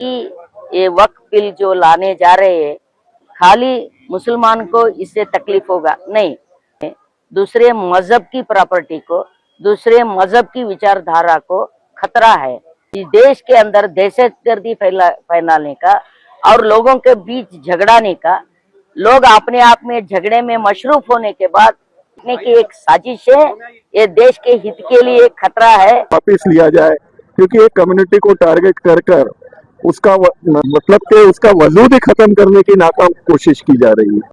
कि ये वक्फ बिल जो लाने जा रहे हैं खाली मुसलमान को इससे तकलीफ होगा नहीं, दूसरे मजहब की प्रॉपर्टी को, दूसरे मजहब की विचारधारा को खतरा है। इस देश के अंदर दहशतगर्दी फैलाने का और लोगों के बीच झगड़ाने का, लोग अपने आप में झगड़े में मशरूफ होने के बाद की एक साजिश है। ये देश के हित के लिए एक खतरा है। वापिस लिया जाए क्योंकि एक कम्युनिटी को टारगेट कर उसका मतलब कि उसका वजूद ही खत्म करने की नाकाम कोशिश की जा रही है।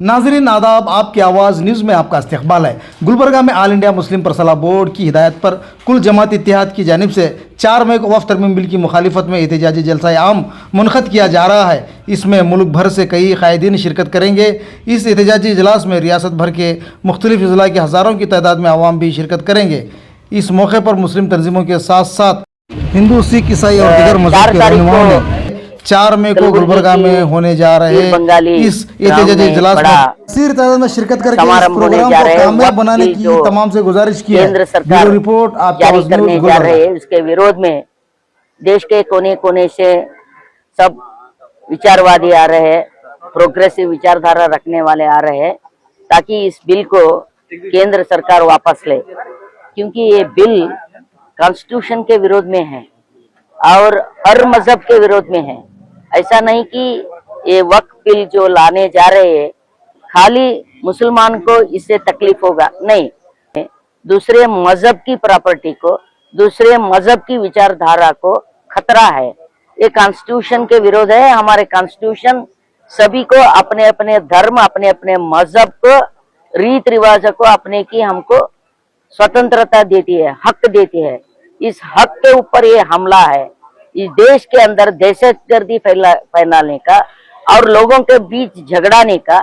नाजरीन आदाब, आपकी आवाज़ न्यूज़ में आपका इस्तकबाल है। गुलबर्गा में ऑल इंडिया मुस्लिम परसला बोर्ड की हिदायत पर कुल जमात इत्तेहाद की जानिब से 4 मई को वक्फ तरमीम बिल की मुखालिफत में एहतजाजी जलसा आम मुनक़द किया जा रहा है। इसमें मुल्क भर से कई कायदीन शिरकत करेंगे। इस एहतजाजी इजलास में रियासत भर के मुख्तलिफ अज़ला के हज़ारों की तादाद में आवाम भी शिरकत करेंगे। इस मौके पर मुस्लिम तंजीमों के साथ साथ हिंदू, सिख, ईसाई और दीगर मज़हब के रहनुमाओं ने 4 मई को गुलबर्गा में होने जा रहे इस एहतजाजी इजलास में कसीर तादाद में शिरकत करके इस प्रोग्राम को कामयाब बनाने की तमाम से गुजारिश की है। केंद्र सरकार रिपोर्ट आप जारी करने जा रहे हैं, उसके विरोध में देश के कोने कोने से सब विचारवादी आ रहे हैं, प्रोग्रेसिव विचारधारा रखने वाले आ रहे हैं, ताकि इस बिल को केंद्र सरकार वापस ले, क्योंकि ये बिल कॉन्स्टिट्यूशन के विरोध में है और हर मजहब के विरोध में है। ऐसा नहीं कि ये वक्फ बिल जो लाने जा रहे हैं खाली मुसलमान को इससे तकलीफ होगा नहीं, दूसरे मजहब की प्रॉपर्टी को, दूसरे मजहब की विचारधारा को खतरा है। ये कॉन्स्टिट्यूशन के विरोध है। हमारे कॉन्स्टिट्यूशन सभी को अपने अपने धर्म, अपने अपने मजहब को, रीत रिवाज को अपने की हमको स्वतंत्रता देती है, हक देती है। इस हक के ऊपर ये हमला है। इस देश के अंदर दहशतगर्दी फैलाने का और लोगों के बीच झगड़ाने का,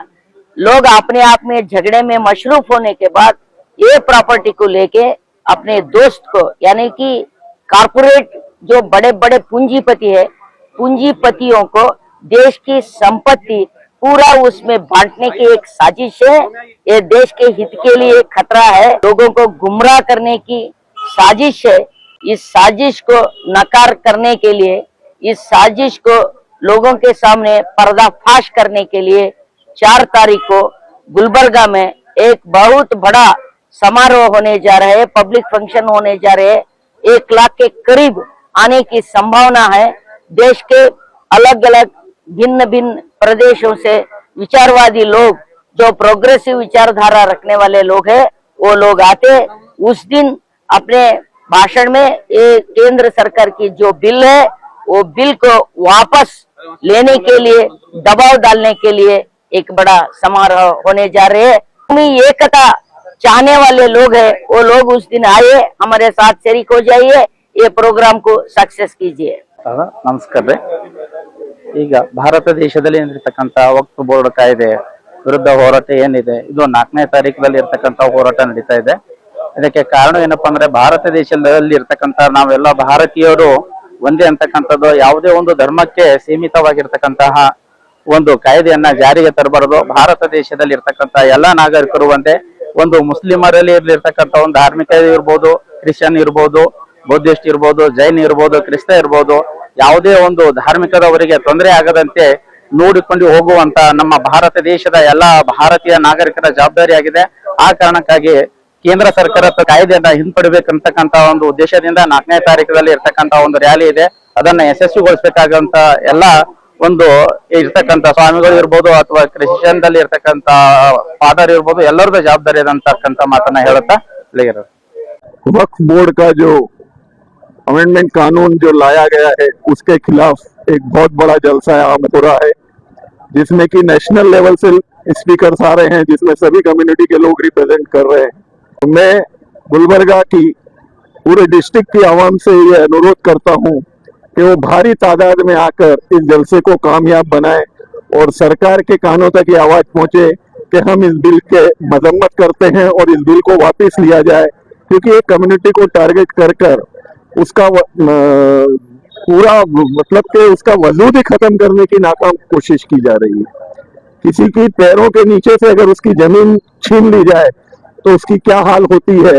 लोग अपने आप में झगड़े में मशरूफ होने के बाद ये प्रॉपर्टी को लेके अपने दोस्त को, यानी कि कारपोरेट जो बड़े बड़े पूंजीपति है, पूंजीपतियों को देश की संपत्ति पूरा उसमें बांटने की एक साजिश है। ये देश के हित के लिए एक खतरा है, लोगों को गुमराह करने की साजिश है। इस साजिश को नकार करने के लिए, इस साजिश को लोगों के सामने पर्दाफाश करने के लिए 4 तारीख को गुलबर्गा में एक बहुत बड़ा समारोह होने जा रहे हैं, पब्लिक फंक्शन होने जा रहे हैं। 1 लाख के करीब आने की संभावना है। देश के अलग अलग भिन्न भिन्न प्रदेशों से विचारवादी लोग, जो प्रोग्रेसिव विचारधारा रखने वाले लोग हैं, वो लोग आते उस दिन अपने भाषण में ये केंद्र सरकार की जो बिल है वो बिल को वापस लेने के लिए, दबाव डालने के लिए एक बड़ा समारोह होने जा रहे हैं। एकता चाहने वाले लोग हैं, वो लोग उस दिन आए, हमारे साथ शरीक हो जाइए, ये प्रोग्राम को सक्सेस कीजिए। ನಮಸ್ಕಾರ ರೀ। ಈಗ ಭಾರತ ದೇಶದಲ್ಲಿ ಏನಿರ್ತಕ್ಕಂಥ ವಕ್ಫ್ ಬೋರ್ಡ್ ಕಾಯ್ದೆ ವಿರುದ್ಧ ಹೋರಾಟ ಏನಿದೆ, ಇದು 4ನೇ ತಾರೀಕಲ್ಲಿ ಇರ್ತಕ್ಕಂಥ ಹೋರಾಟ ನಡೀತಾ ಇದೆ। ಇದಕ್ಕೆ ಕಾರಣ ಏನಪ್ಪಾ ಅಂದ್ರೆ, ಭಾರತ ದೇಶದಲ್ಲಿ ಇರ್ತಕ್ಕಂಥ ನಾವೆಲ್ಲ ಭಾರತೀಯರು ಒಂದೇ ಅಂತಕ್ಕಂಥದ್ದು, ಯಾವುದೇ ಒಂದು ಧರ್ಮಕ್ಕೆ ಸೀಮಿತವಾಗಿರ್ತಕ್ಕಂತಹ ಒಂದು ಕಾಯ್ದೆಯನ್ನ ಜಾರಿಗೆ ತರಬಾರದು। ಭಾರತ ದೇಶದಲ್ಲಿ ಇರ್ತಕ್ಕಂಥ ಎಲ್ಲಾ ನಾಗರಿಕರು ಒಂದೇ, ಒಂದು ಮುಸ್ಲಿಮರಲ್ಲಿ ಇರ್ತಕ್ಕಂಥ ಒಂದು ಧಾರ್ಮಿಕ ಇರ್ಬೋದು, ಕ್ರಿಶ್ಚಿಯನ್ ಇರ್ಬೋದು, ಬೌದ್ಧಿಸ್ಟ್ ಇರ್ಬೋದು, ಜೈನ್ ಇರ್ಬೋದು, ಕ್ರಿಸ್ತ ಇರ್ಬೋದು, ಯಾವುದೇ ಒಂದು ಧಾರ್ಮಿಕದವರಿಗೆ ತೊಂದರೆ ಆಗದಂತೆ ನೋಡಿಕೊಂಡು ಹೋಗುವಂತ ನಮ್ಮ ಭಾರತ ದೇಶದ ಎಲ್ಲಾ ಭಾರತೀಯ ನಾಗರಿಕರ ಜವಾಬ್ದಾರಿಯಾಗಿದೆ। ಆ ಕಾರಣಕ್ಕಾಗಿ ಕೇಂದ್ರ ಸರ್ಕಾರ ಕಾಯ್ದೆಯನ್ನ ಹಿಂಪಡಿಬೇಕಂತಕ್ಕಂತ ಒಂದು ಉದ್ದೇಶದಿಂದ 4ನೇ ತಾರೀಕಲ್ಲಿ ಇರ್ತಕ್ಕಂತ ಒಂದು ರ್ಯಾಲಿ ಇದೆ, ಅದನ್ನ ಯಶಸ್ವಿಗೊಳಿಸಬೇಕಾಗಂತ ಎಲ್ಲಾ ಒಂದು ಇರ್ತಕ್ಕಂಥ ಸ್ವಾಮಿಗಳು ಇರ್ಬೋದು ಅಥವಾ ಕ್ರಿಶ್ಚಿಯನ್ ದಲ್ಲಿ ಇರ್ತಕ್ಕಂಥ ಫಾದರ್ ಇರ್ಬೋದು, ಎಲ್ಲರದ್ದು ಜವಾಬ್ದಾರಿ ಅಂತಕ್ಕಂಥ ಮಾತನ್ನ ಹೇಳುತ್ತಾ वक्फ बोर्ड का जो अमेंडमेंट कानून जो लाया गया है उसके खिलाफ एक बहुत बड़ा जलसा आम हो रहा है, जिसमें कि नेशनल लेवल से स्पीकर्स आ रहे हैं, जिसमें सभी कम्युनिटी के लोग रिप्रेजेंट कर रहे हैं। तो मैं गुलबर्गा की पूरे डिस्ट्रिक्ट की आवाम से ये अनुरोध करता हूँ कि वो भारी तादाद में आकर इस जलसे को कामयाब बनाए और सरकार के कानों तक ये आवाज पहुंचे कि हम इस बिल के मजम्मत करते हैं और इस बिल को वापस लिया जाए, क्योंकि एक कम्युनिटी को टारगेट कर उसका पूरा मतलब कि उसका वजूद ही खत्म करने की नाकाम कोशिश की जा रही है। किसी की पैरों के नीचे से अगर उसकी जमीन छीन ली जाए तो उसकी क्या हाल होती है,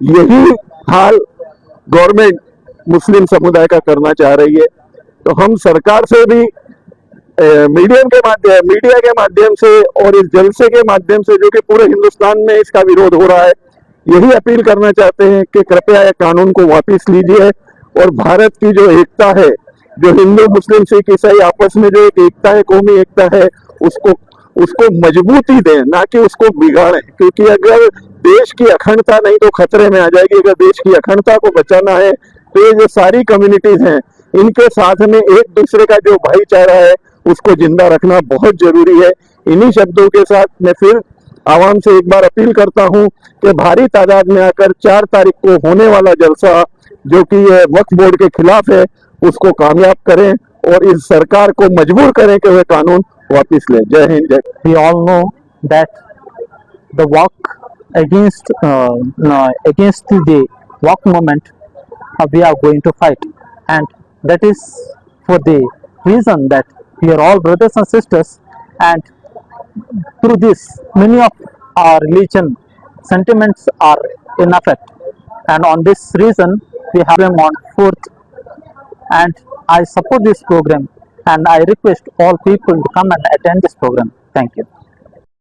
यही हाल गवर्नमेंट मुस्लिम समुदाय का करना चाह रही है। तो हम सरकार से भी मीडिया के माध्यम से और इस जलसे के माध्यम से, जो कि पूरे हिंदुस्तान में इसका विरोध हो रहा है, यही अपील करना चाहते हैं कि कृपया यह कानून को वापस लीजिए और भारत की जो एकता है, जो हिंदू मुस्लिम सिख ईसाई आपस में जो एक एकता है, कौमी एकता है, उसको मजबूती दें, ना कि उसको बिगाड़ें। क्योंकि अगर देश की अखंडता नहीं तो खतरे में आ जाएगी। अगर देश की अखंडता को बचाना है तो ये जो सारी कम्युनिटीज हैं, इनके साथ में एक दूसरे का जो भाईचारा है उसको जिंदा रखना बहुत जरूरी है। इन्हीं शब्दों के साथ मैं फिर आवाम से एक बार अपील करता हूं कि भारी तादाद में आकर 4 तारीख को होने वाला जलसा, जो कि ये वक्फ बोर्ड के खिलाफ है, उसको कामयाब करें और इस सरकार को मजबूर करें कि वह कानून वापस ले। जय हिंद, जय। We all know that the walk against the walk movement we are going to fight, and that is for the reason that we are all brothers and sisters, and through this many of our religion sentiments are in effect, and on this reason we have them on 4th, and I support this program and I request all people to come and attend this program. Thank you.